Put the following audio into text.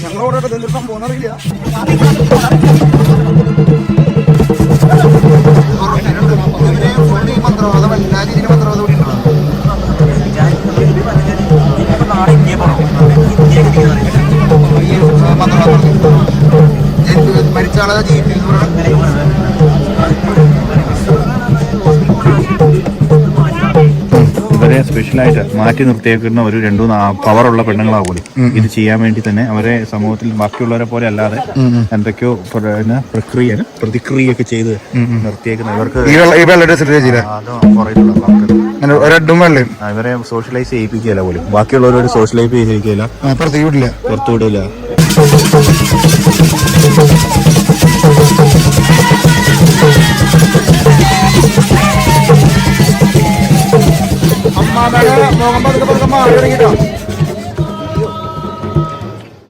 ഞങ്ങളോടെ നിർത്താൻ പോകുന്നറിയില്ല. മന്ത്രവാദം എല്ലാ രീതിയിലും മന്ത്രവാദം കൂടി ഉണ്ടോ? മരിച്ച ആളെ ഇവരെ സ്പെഷ്യലായിട്ട് മാറ്റി നിർത്തിയേക്കുന്ന ഒരു 2-3 പവറുള്ള പെണ്ണുങ്ങളാകൂടി ഇത് ചെയ്യാൻ വേണ്ടി തന്നെ അവരെ സമൂഹത്തിൽ ബാക്കിയുള്ളവരെ പോലെ അല്ലാതെ എന്തൊക്കെയോ പ്രതിക്രിയൊക്കെ ചെയ്ത് നിർത്തിയേക്കുന്ന ഇവർക്ക് ഇവരെ സോഷ്യലൈസ് ചെയ്യിപ്പിക്കുകയല്ല പോലും, ബാക്കിയുള്ളവരോട് സോഷ്യലൈസ് ചെയ്യിപ്പിക്കുകയില്ല, പുറത്തുവിടില്ല. അമ്മാമേടെ മുഖം പതുക്കെ മാറി തുടങ്ങിട്ടോ.